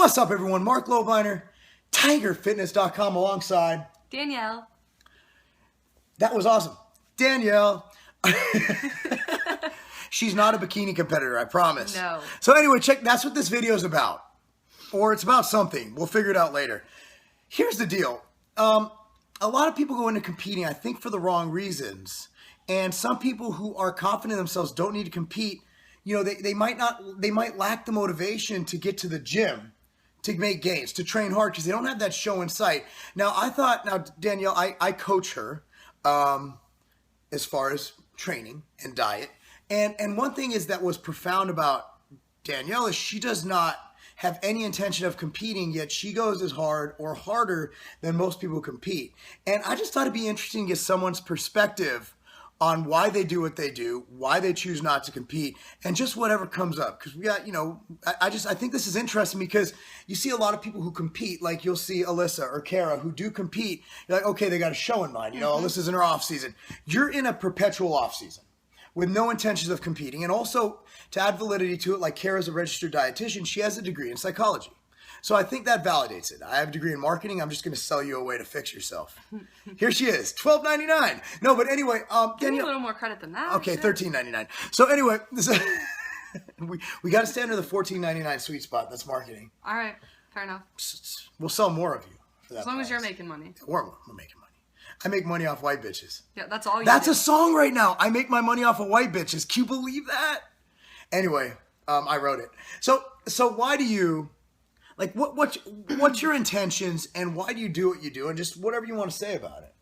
What's up, everyone? Marc Lobliner, TigerFitness.com alongside Danielle. That was awesome. Danielle. She's not a bikini competitor, I promise. No. So anyway, that's what this video is about. Or it's about something. We'll figure it out later. Here's the deal. A lot of people go into competing, I think, for the wrong reasons. And some people who are confident in themselves don't need to compete. You know, they might lack the motivation to get to the gym, to make gains, to train hard, because they don't have that show in sight. Now, Danielle, I coach her as far as training and diet. And one thing is that was profound about Danielle is she does not have any intention of competing, yet she goes as hard or harder than most people compete. And I just thought it'd be interesting to get someone's perspective on why they do what they do, why they choose not to compete, and just whatever comes up. Because we got, I think this is interesting because you see a lot of people who compete, like you'll see Alyssa or Kara who do compete. You're like, okay, they got a show in mind. Alyssa's in her off season. You're in a perpetual off season with no intentions of competing. And also, to add validity to it, like Kara's a registered dietitian, she has a degree in psychology. So I think that validates it. I have a degree in marketing. I'm just going to sell you a way to fix yourself. Here she is, $12.99. No, but anyway, give me a little more credit than that. Okay, $13.99. So anyway, we got to stay under the $14.99 sweet spot. That's marketing. All right, fair enough. We'll sell more of you for that as long price. as you're making money. We're making money. I make money off white bitches. Yeah, that's all you That's do. a song right now. I make my money off of white bitches. Can you believe that? Anyway, I wrote it. So why do you... Like, what's your intentions and why do you do what you do? And just whatever you want to say about it.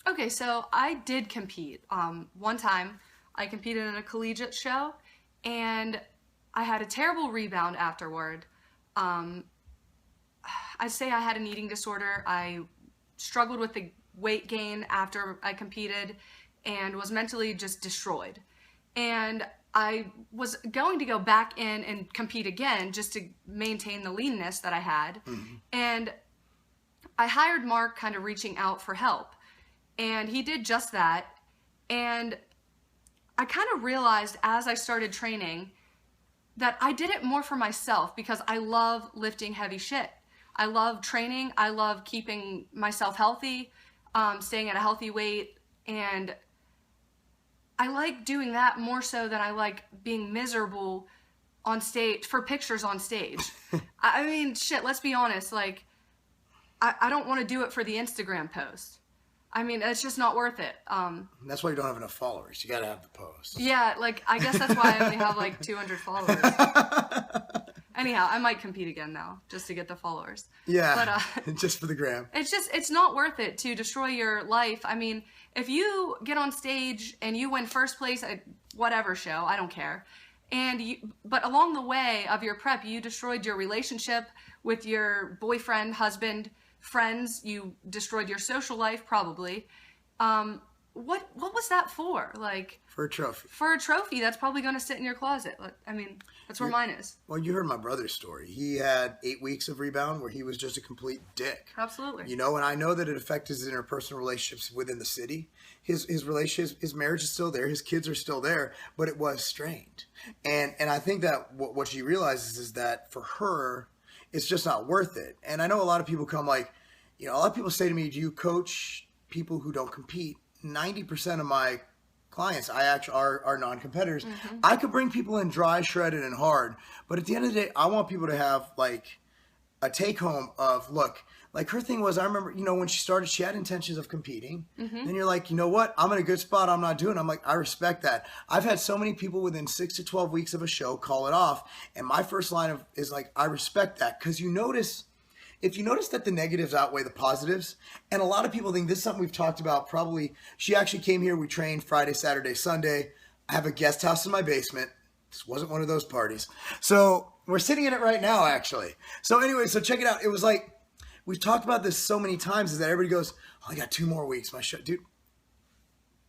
Okay, so I did compete. One time, I competed in a collegiate show, and I had a terrible rebound afterward. I'd say I had an eating disorder. I struggled with the weight gain after I competed and was mentally just destroyed. And I was going to go back in and compete again just to maintain the leanness that I had. Mm-hmm. And I hired Marc, kind of reaching out for help. And he did just that. And I kind of realized as I started training that I did it more for myself because I love lifting heavy shit. I love training. I love keeping myself healthy, staying at a healthy weight, and I like doing that more so than I like being miserable on stage for pictures on stage. I mean, shit, let's be honest. Like, I don't want to do it for the Instagram post. I mean, it's just not worth it. That's why you don't have enough followers. You got to have the post. Yeah, like, I guess that's why I only have like 200 followers. Anyhow, I might compete again now just to get the followers. Yeah, but, just for the gram. It's not worth it to destroy your life. I mean, if you get on stage and you win first place at whatever show, I don't care. But along the way of your prep, you destroyed your relationship with your boyfriend, husband, friends. You destroyed your social life, probably. What was that for? Like, for a trophy. For a trophy that's probably going to sit in your closet. I mean, that's where mine is. Well, you heard my brother's story. He had 8 weeks of rebound where he was just a complete dick. Absolutely. And I know that it affected his interpersonal relationships within the city. His relationships, his marriage is still there. His kids are still there, but it was strained. And I think that what she realizes is that for her, it's just not worth it. And I know a lot of people come like, a lot of people say to me, do you coach people who don't compete? 90% of my clients are non-competitors. Mm-hmm. I could bring people in dry, shredded, and hard, but at the end of the day, I want people to have like a take home of, look, like her thing was, I remember, when she started, she had intentions of competing. Mm-hmm. Then you're like, you know what? I'm in a good spot. I'm not doing it. I'm like, I respect that. I've had so many people within 6 to 12 weeks of a show call it off. And my first line is like, I respect that. Because if you notice that the negatives outweigh the positives, and a lot of people think this is something we've talked about probably. She actually came here. We trained Friday, Saturday, Sunday. I have a guest house in my basement. This wasn't one of those parties. So we're sitting in it right now, actually. So anyway, so check it out. It was like, we've talked about this so many times is that everybody goes, oh, I got 2 more weeks. My show, dude,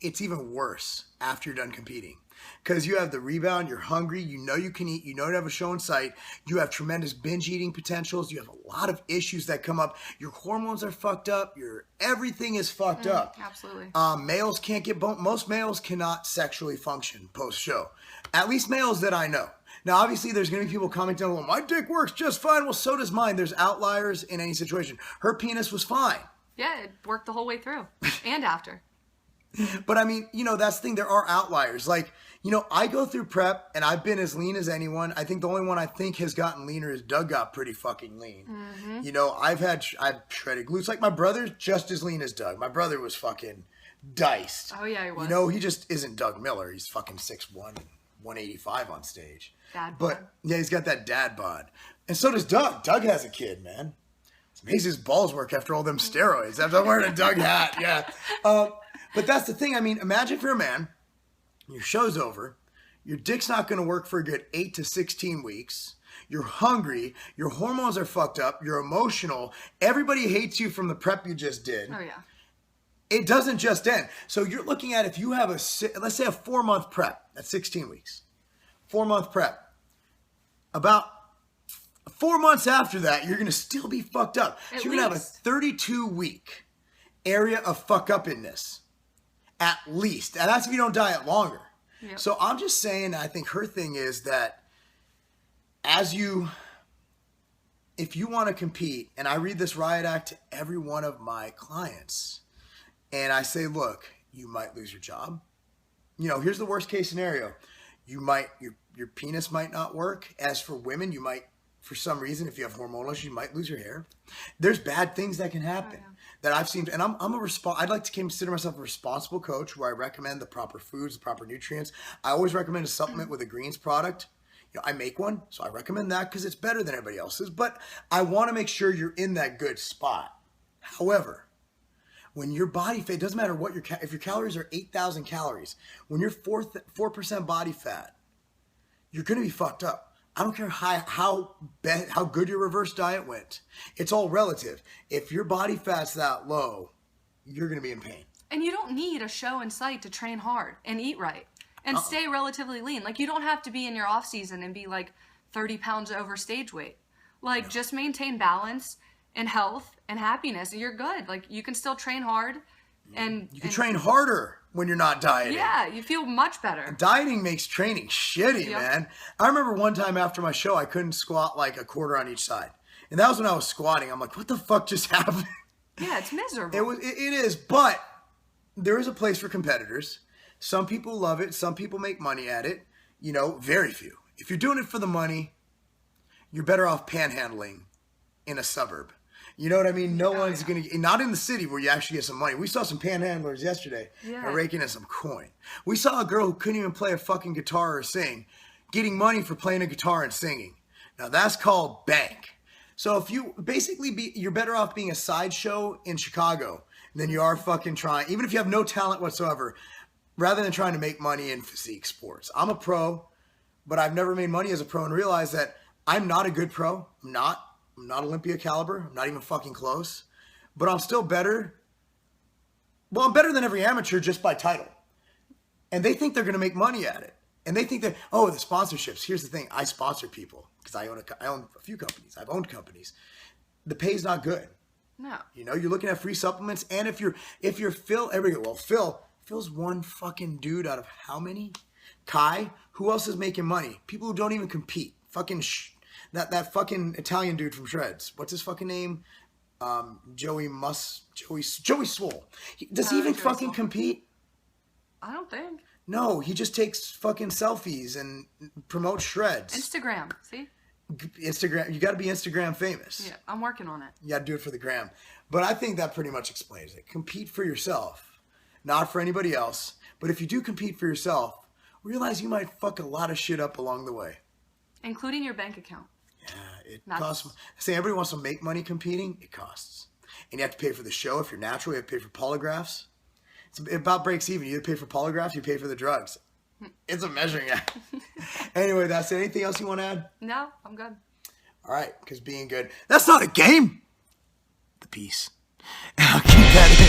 it's even worse after you're done competing. Because you have the rebound, you're hungry, you can eat, you have a show in sight, you have tremendous binge eating potentials, you have a lot of issues that come up, your hormones are fucked up, everything is fucked up. Absolutely. Males can't get most males cannot sexually function post-show. At least males that I know. Now, obviously, there's going to be people commenting, well, my dick works just fine. Well, so does mine. There's outliers in any situation. Her penis was fine. Yeah, it worked the whole way through and after. But I mean, that's the thing. There are outliers. Like, I go through prep and I've been as lean as anyone. I think the only one I think has gotten leaner is Doug got pretty fucking lean. Mm-hmm. I've shredded glutes. Like my brother's just as lean as Doug. My brother was fucking diced. Oh yeah, he was. He just isn't Doug Miller. He's fucking 6'1", 185 on stage. Dad bod. But yeah, he's got that dad bod. And so does Doug. Doug has a kid, man. It's amazing his balls work after all them steroids. After I'm wearing a Doug hat, yeah. But that's the thing. I mean, imagine if you're a man, your show's over, your dick's not going to work for a good 8 to 16 weeks. You're hungry. Your hormones are fucked up. You're emotional. Everybody hates you from the prep you just did. Oh, yeah. It doesn't just end. So you're looking at if you have let's say a 4-month prep. That's 16 weeks. 4-month prep. About 4 months after that, you're going to still be fucked up. So you're going to have a 32-week area of fuck up in this. At least. And that's if you don't diet longer. Yep. So I'm just saying, I think her thing is that if you want to compete, and I read this riot act to every one of my clients, and I say, look, you might lose your job. Here's the worst case scenario. Your penis might not work. As for women, you might, for some reason, if you have hormonal issues, you might lose your hair. There's bad things that can happen. Oh, yeah. That I've seen, and I'd like to consider myself a responsible coach where I recommend the proper foods, the proper nutrients. I always recommend a supplement with a greens product. I make one, so I recommend that because it's better than everybody else's. But I want to make sure you're in that good spot. However, when your body fat, it doesn't matter what if your calories are 8,000 calories, when you're 4% body fat, you're going to be fucked up. I don't care how good your reverse diet went. It's all relative. If your body fat's that low, you're going to be in pain. And you don't need a show in sight to train hard and eat right and stay relatively lean. Like, you don't have to be in your off season and be like 30 pounds over stage weight. Like, just maintain balance and health and happiness, and you're good. Like, you can still train hard. And you can train harder when you're not dieting. Yeah, you feel much better. Dieting makes training shitty, man. I remember one time after my show, I couldn't squat like a quarter on each side. And that was when I was squatting. I'm like, what the fuck just happened? Yeah, it's miserable. It is, but there is a place for competitors. Some people love it. Some people make money at it. Very few. If you're doing it for the money, you're better off panhandling in a suburb. You know what I mean? No one's going to, not in the city where you actually get some money. We saw some panhandlers yesterday raking in some coin. We saw a girl who couldn't even play a fucking guitar or sing, getting money for playing a guitar and singing. Now that's called bank. So if you you're better off being a sideshow in Chicago than you are fucking trying, even if you have no talent whatsoever, rather than trying to make money in physique sports. I'm a pro, but I've never made money as a pro and realized that I'm not a good pro. I'm not Olympia caliber. I'm not even fucking close. But I'm still better. Well, I'm better than every amateur just by title. And they think they're going to make money at it. And they think that, the sponsorships. Here's the thing. I sponsor people because I own a few companies. I've owned companies. The pay's not good. No. You're looking at free supplements. And if you're Phil, Phil's one fucking dude out of how many? Kai? Who else is making money? People who don't even compete. Fucking that fucking Italian dude from Shreds. What's his fucking name? Joey Swole. Does he even fucking compete? I don't think. No, he just takes fucking selfies and promotes Shreds. Instagram, see? Instagram. You got to be Instagram famous. Yeah, I'm working on it. You got to do it for the gram. But I think that pretty much explains it. Compete for yourself, not for anybody else. But if you do compete for yourself, realize you might fuck a lot of shit up along the way. Including your bank account. Yeah, it costs. Say everybody wants to make money competing. It costs. And you have to pay for the show. If you're natural, you have to pay for polygraphs. It about breaks even. You either pay for polygraphs, you pay for the drugs. It's a measuring act. Anyway, that's it. Anything else you want to add? No, I'm good. All right, because being good. That's not a game. The peace. I'll keep that in.